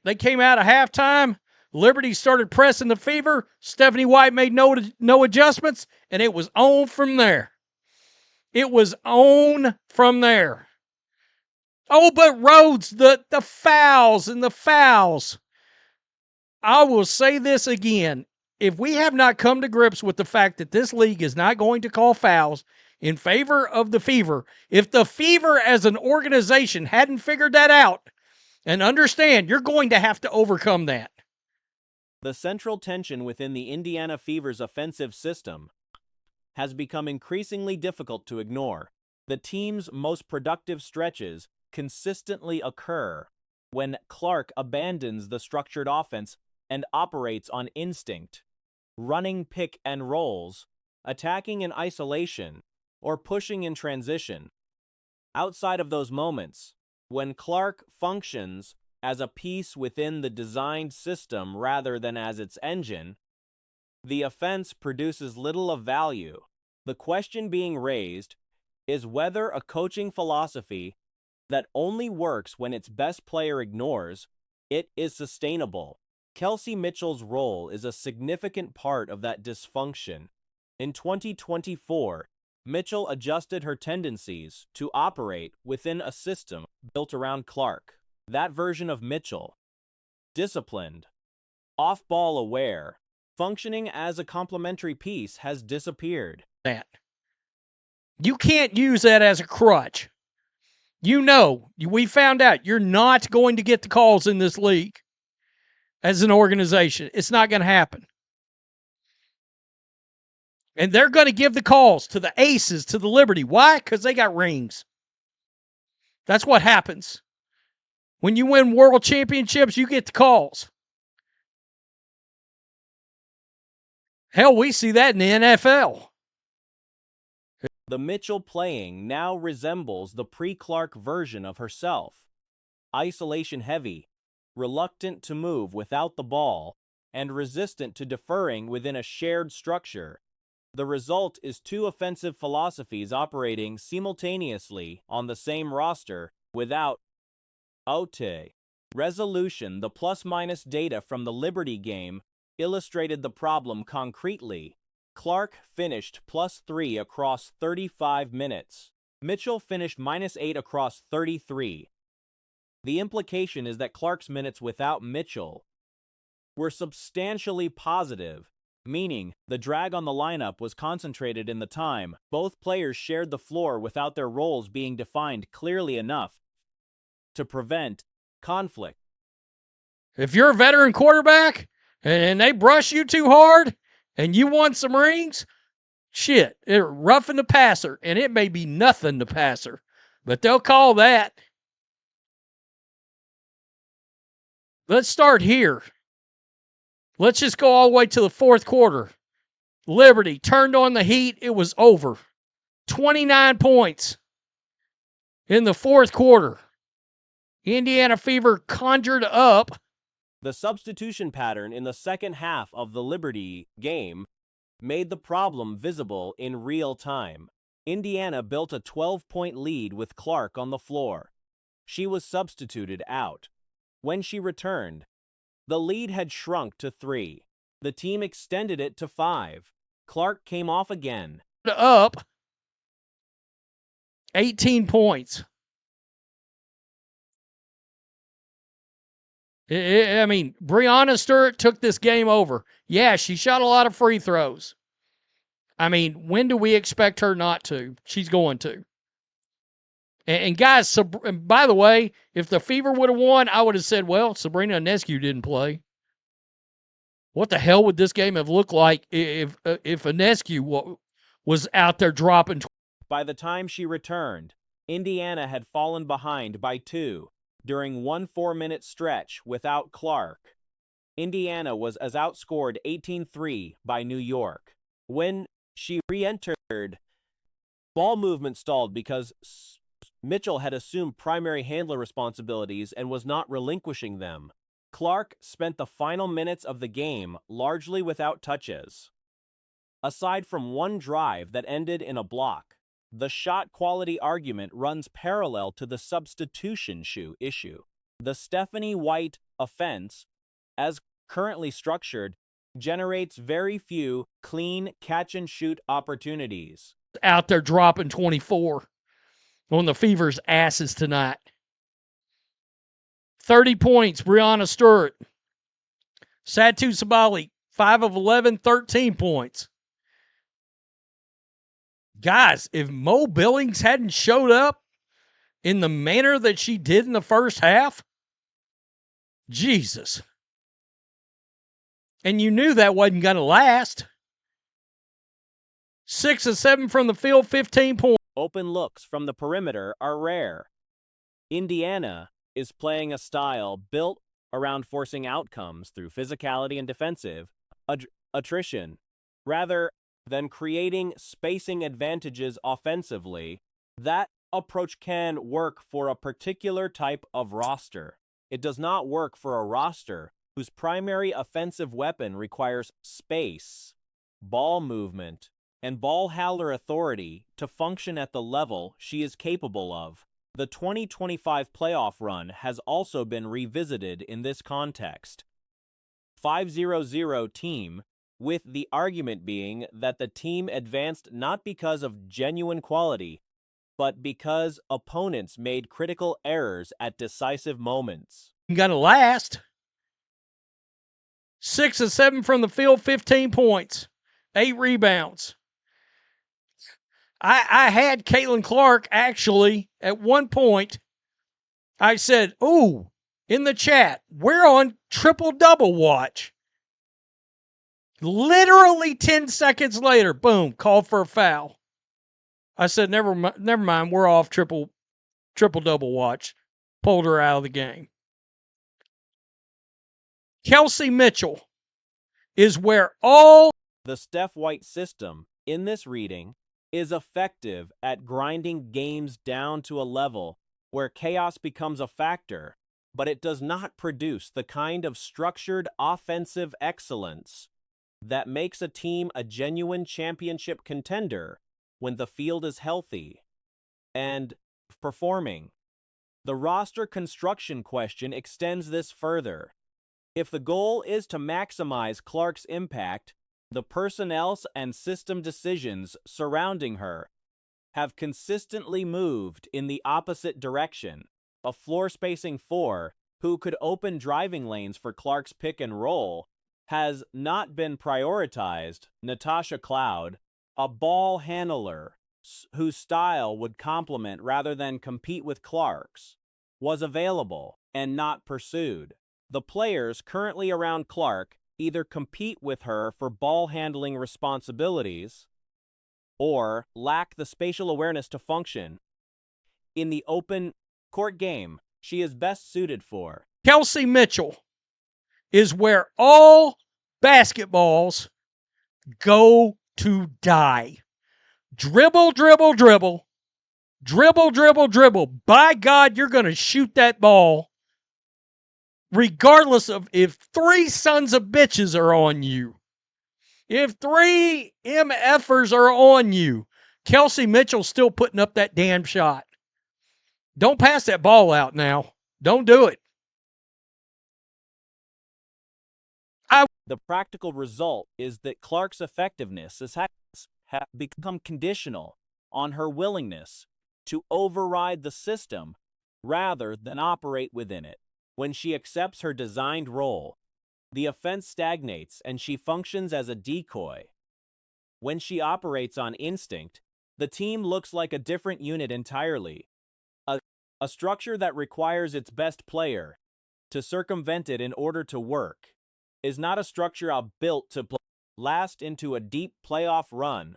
They came out of halftime. Liberty started pressing the Fever. Stephanie White made no adjustments, and it was on from there. It was on from there. Oh, but Rhodes, the fouls and the fouls. I will say this again. If we have not come to grips with the fact that this league is not going to call fouls in favor of the Fever, if the Fever as an organization hadn't figured that out, and understand, you're going to have to overcome that. The central tension within the Indiana Fever's offensive system has become increasingly difficult to ignore. The team's most productive stretches consistently occur when Clark abandons the structured offense and operates on instinct, running pick and rolls, attacking in isolation, or pushing in transition. Outside of those moments, when Clark functions as a piece within the designed system rather than as its engine, the offense produces little of value. The question being raised is whether a coaching philosophy that only works when its best player ignores it is sustainable. Kelsey Mitchell's role is a significant part of that dysfunction. In 2024, Mitchell adjusted her tendencies to operate within a system built around Clark. That version of Mitchell, disciplined, off-ball aware, functioning as a complementary piece, has disappeared. That you can't use that as a crutch. You know, we found out you're not going to get the calls in this league as an organization. It's not going to happen. And they're going to give the calls to the Aces, to the Liberty. Why? Because they got rings. That's what happens. When you win world championships, you get the calls. Hell, we see that in the NFL. The Mitchell playing now resembles the pre-Clark version of herself. Isolation heavy, reluctant to move without the ball, and resistant to deferring within a shared structure. The result is two offensive philosophies operating simultaneously on the same roster without OUTCOACHED resolution. The plus-minus data from the Liberty game illustrated the problem concretely. Clark finished +3 across 35 minutes. Mitchell finished -8 across 33. The implication is that Clark's minutes without Mitchell were substantially positive, meaning the drag on the lineup was concentrated in the time both players shared the floor without their roles being defined clearly enough to prevent conflict. If you're a veteran quarterback and they brush you too hard and you want some rings, shit, it's roughing the passer, and it may be nothing to passer, but they'll call that. Let's start here. Let's just go all the way to the fourth quarter. Liberty turned on the heat. It was over. 29 points in the fourth quarter. Indiana Fever conjured up. The substitution pattern in the second half of the Liberty game made the problem visible in real time. Indiana built a 12-point lead with Clark on the floor. She was substituted out. When she returned, the lead had shrunk to 3. The team extended it to 5. Clark came off again. Up 18 points. I mean, Breonna Stewart took this game over. Yeah, she shot a lot of free throws. I mean, when do we expect her not to? She's going to. And guys, by the way, if the Fever would have won, I would have said, well, Sabrina Ionescu didn't play. What the hell would this game have looked like if Ionescu was out there dropping? By the time she returned, Indiana had fallen behind by 2 during one 4-minute stretch without Clark. Indiana was outscored 18-3 by New York. When she re-entered, ball movement stalled because Mitchell had assumed primary handler responsibilities and was not relinquishing them. Clark spent the final minutes of the game largely without touches. Aside from one drive that ended in a block, the shot quality argument runs parallel to the substitution issue. The Stephanie White offense, as currently structured, generates very few clean catch-and-shoot opportunities. Out there dropping 24 on the Fever's asses tonight. 30 points, Brianna Stewart. Satu Sabali, 5 of 11, 13 points. Guys, if Mo Billings hadn't showed up in the manner that she did in the first half, Jesus. And you knew that wasn't going to last. 6 of 7 from the field, 15 points. Open looks from the perimeter are rare. Indiana is playing a style built around forcing outcomes through physicality and defensive attrition, rather than creating spacing advantages offensively. That approach can work for a particular type of roster. It does not work for a roster whose primary offensive weapon requires space, ball movement, and ball handler authority to function at the level she is capable of. The 2025 playoff run has also been revisited in this context. 5-0-0 team, with the argument being that the team advanced not because of genuine quality, but because opponents made critical errors at decisive moments. Going to last. 6 of 7 from the field, 15 points, 8 rebounds. I had Caitlin Clark actually at one point. I said, ooh, in the chat, we're on triple-double watch. Literally 10 seconds later, boom, called for a foul. I said, never mind, we're off triple-double watch. Pulled her out of the game. Kelsey Mitchell is where all the Steph White system in this reading is effective at grinding games down to a level where chaos becomes a factor, but it does not produce the kind of structured offensive excellence that makes a team a genuine championship contender when the field is healthy and performing. The roster construction question extends this further. If the goal is to maximize Clark's impact, the personnel and system decisions surrounding her have consistently moved in the opposite direction. A floor spacing 4 who could open driving lanes for Clark's pick and roll has not been prioritized. Natasha Cloud, a ball handler whose style would complement rather than compete with Clark's, was available and not pursued. The players currently around Clark either compete with her for ball handling responsibilities or lack the spatial awareness to function in the open court game she is best suited for. Kelsey Mitchell is where all basketballs go to die. Dribble, dribble, dribble. Dribble, dribble, dribble. By God, you're going to shoot that ball regardless of if 3 sons of bitches are on you. If 3 MFers are on you, Kelsey Mitchell's still putting up that damn shot. Don't pass that ball out now. Don't do it. The practical result is that Clark's effectiveness has become conditional on her willingness to override the system rather than operate within it. When she accepts her designed role, the offense stagnates and she functions as a decoy. When she operates on instinct, the team looks like a different unit entirely. A structure that requires its best player to circumvent it in order to work is not a structure built to last into a deep playoff run.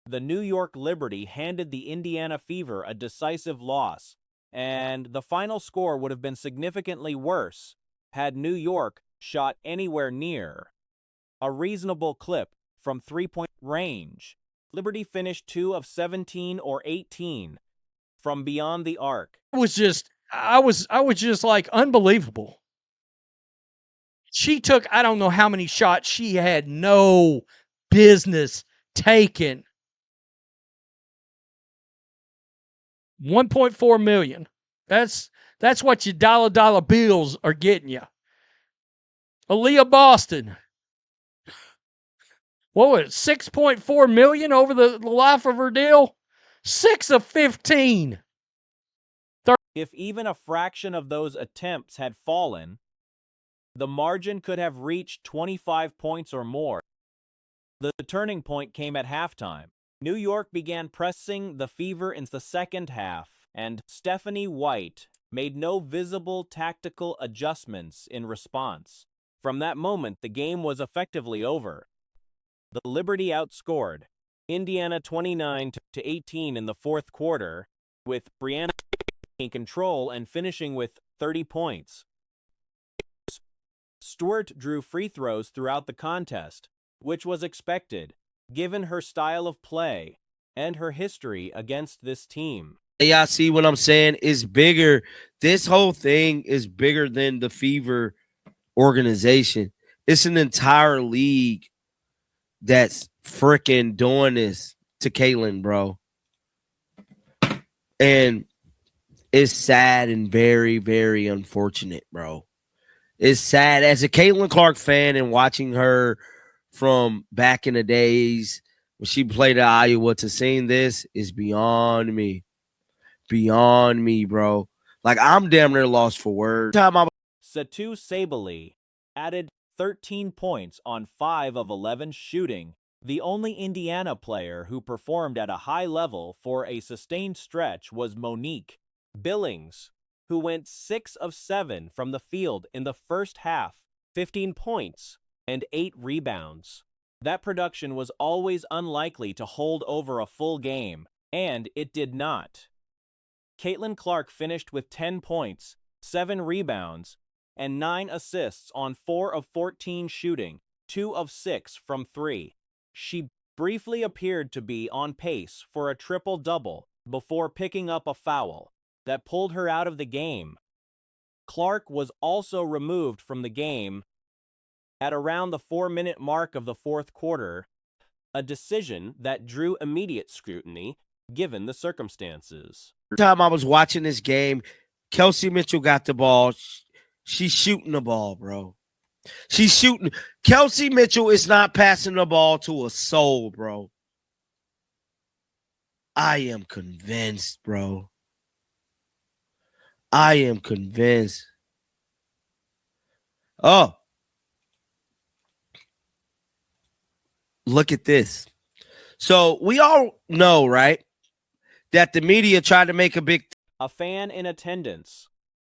The New York Liberty handed the Indiana Fever a decisive loss, and the final score would have been significantly worse had New York shot anywhere near a reasonable clip from three-point range. Liberty finished 2 of 17 or 18 from beyond the arc. I was just like, unbelievable. She took, I don't know how many shots she had no business taking. $1.4 million. That's That's what your dollar bills are getting you. Aaliyah Boston. What was it, 6.4 million over the life of her deal? 6 of 15. If even a fraction of those attempts had fallen, the margin could have reached 25 points or more. The turning point came at halftime. New York began pressing the Fever in the second half, and Stephanie White made no visible tactical adjustments in response. From that moment, the game was effectively over. The Liberty outscored Indiana 29-18 in the fourth quarter, with Brianna in control and finishing with 30 points. Stewart drew free throws throughout the contest, which was expected, given her style of play and her history against this team. Y'all see what I'm saying? It's bigger. This whole thing is bigger than the Fever organization. It's an entire league that's freaking doing this to Caitlin, bro. And it's sad and very, very unfortunate, bro. It's sad as a Caitlin Clark fan and watching her from back in the days when she played at Iowa to seeing this is beyond me. Beyond me, bro. Like, I'm damn near lost for words. Satu Sabally added 13 points on 5 of 11 shooting, the only Indiana player who performed at a high level for a sustained stretch was Monique Billings, who went 6 of 7 from the field in the first half, 15 points and 8 rebounds. That production was always unlikely to hold over a full game, and it did not. Caitlin Clark finished with 10 points, 7 rebounds, and 9 assists on 4 of 14 shooting, 2 of 6 from 3. She briefly appeared to be on pace for a triple-double before picking up a foul that pulled her out of the game. Clark was also removed from the game at around the 4-minute mark of the fourth quarter, a decision that drew immediate scrutiny given the circumstances. Time I was watching this game, Kelsey Mitchell got the ball. She's shooting the ball, bro. She's shooting. Kelsey Mitchell is not passing the ball to a soul, bro. I am convinced, bro. I am convinced. Oh. Look at this. So we all know, right, that the media tried to make a big... A fan in attendance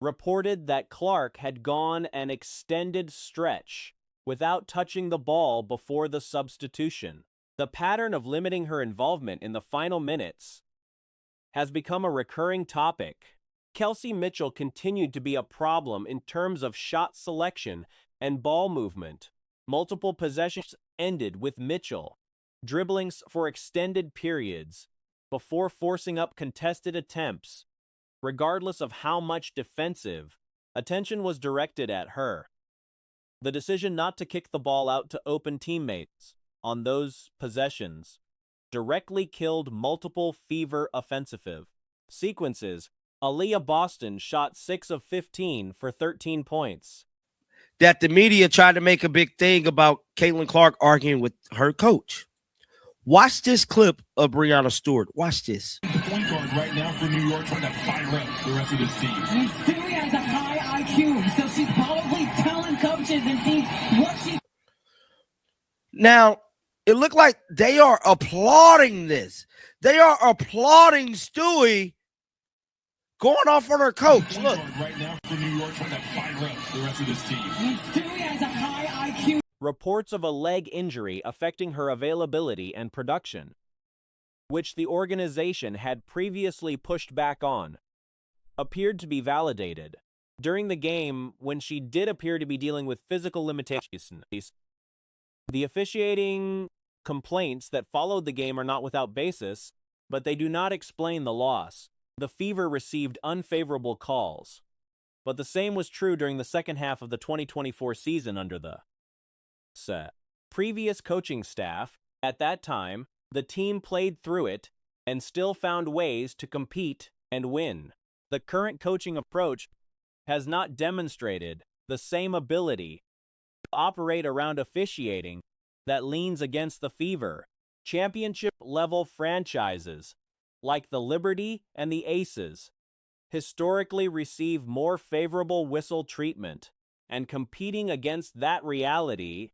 reported that Clark had gone an extended stretch without touching the ball before the substitution. The pattern of limiting her involvement in the final minutes has become a recurring topic. Kelsey Mitchell continued to be a problem in terms of shot selection and ball movement. Multiple possessions ended with Mitchell dribbling for extended periods before forcing up contested attempts. Regardless of how much defensive attention was directed at her, the decision not to kick the ball out to open teammates on those possessions directly killed multiple Fever offensive sequences. Aaliyah Boston shot 6 of 15 for 13 points. That the media tried to make a big thing about Caitlin Clark arguing with her coach. Watch this clip of Breanna Stewart. Watch this. The point guard right now for New York trying to fire up the rest of this team. And Stewie has a high IQ, so she's probably telling coaches and teams what she... Now, it looked like they are applauding this. They are applauding Stewie going off on her coach. Look. Right now for New York trying to fire up the rest of this team. And Stewie has a high IQ. Reports of a leg injury affecting her availability and production, which the organization had previously pushed back on, appeared to be validated. During the game, when she did appear to be dealing with physical limitations, the officiating complaints that followed the game are not without basis, but they do not explain the loss. The Fever received unfavorable calls, but the same was true during the second half of the 2024 season under the previous coaching staff. At that time, the team played through it and still found ways to compete and win. The current coaching approach has not demonstrated the same ability to operate around officiating that leans against the Fever. Championship-level franchises, like the Liberty and the Aces, historically receive more favorable whistle treatment, and competing against that reality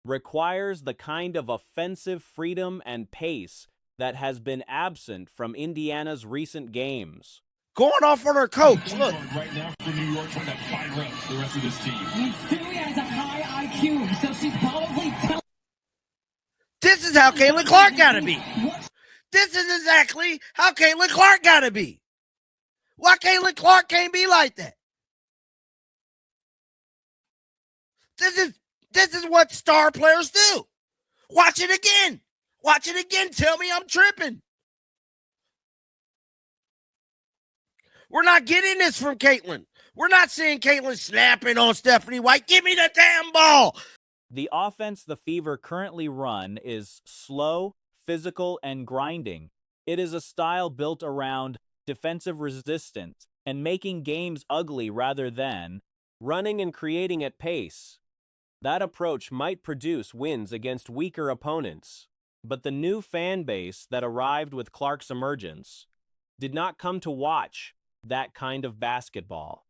requires the kind of offensive freedom and pace that has been absent from Indiana's recent games. Going off on her coach. Look. Right now for New York trying to fire up the rest of this team. And Stewie has a high IQ, so she's probably telling. This is how Caitlin Clark got to be. This is exactly how Caitlin Clark got to be. Why Caitlin Clark can't be like that? This is what star players do. Watch it again. Watch it again. Tell me I'm tripping. We're not getting this from Caitlin. We're not seeing Caitlin snapping on Stephanie White. Give me the damn ball. The offense the Fever currently run is slow, physical, and grinding. It is a style built around defensive resistance and making games ugly rather than running and creating at pace. That approach might produce wins against weaker opponents, but the new fan base that arrived with Clark's emergence did not come to watch that kind of basketball.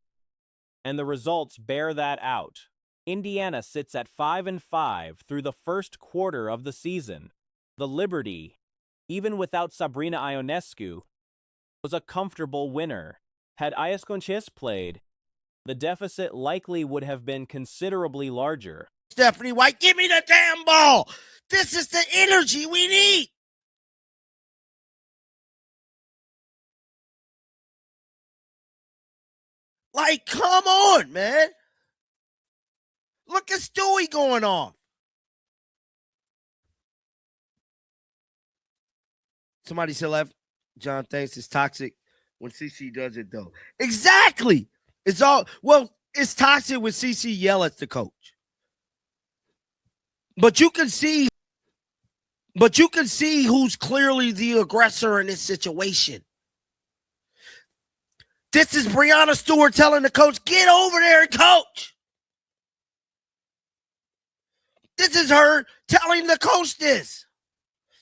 And the results bear that out. Indiana sits at 5-5 through the first quarter of the season. The Liberty, even without Sabrina Ionescu, was a comfortable winner. Had Iasconches played, the deficit likely would have been considerably larger. Stephanie White, give me the damn ball. This is the energy we need. Like, come on, man. Look at Stewie going off. Somebody said, left. John thinks it's toxic when CC does it, though. Exactly. It's toxic when CC yell at the coach. But you can see who's clearly the aggressor in this situation. This is Breanna Stewart telling the coach, get over there and coach. This is her telling the coach this.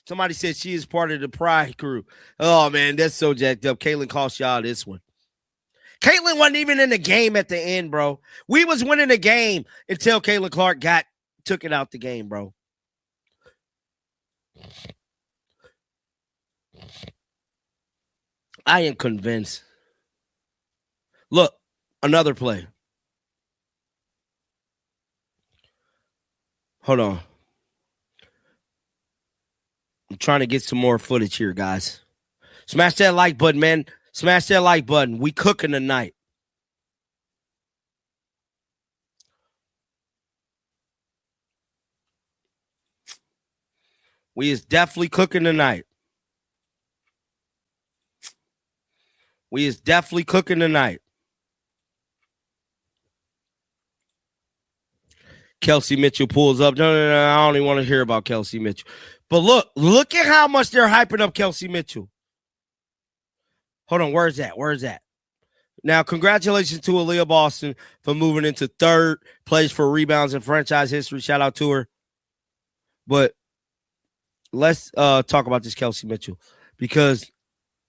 Somebody said she is part of the Pride crew. Oh, man, that's so jacked up. Caitlin cost y'all this one. Caitlin wasn't even in the game at the end, bro. We was winning the game until Caitlin Clark took it out the game, bro. I am convinced. Look, another play. Hold on. I'm trying to get some more footage here, guys. Smash that like button, man. Smash that like button. We cooking tonight. We is definitely cooking tonight. We is definitely cooking tonight. Kelsey Mitchell pulls up. No, I don't even want to hear about Kelsey Mitchell. But look at how much they're hyping up Kelsey Mitchell. Hold on, where's that? Now, congratulations to Aaliyah Boston for moving into third place for rebounds in franchise history. Shout out to her. But let's talk about this Kelsey Mitchell, because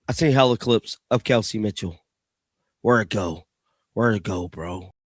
I seen hella clips of Kelsey Mitchell. Where'd it go, bro?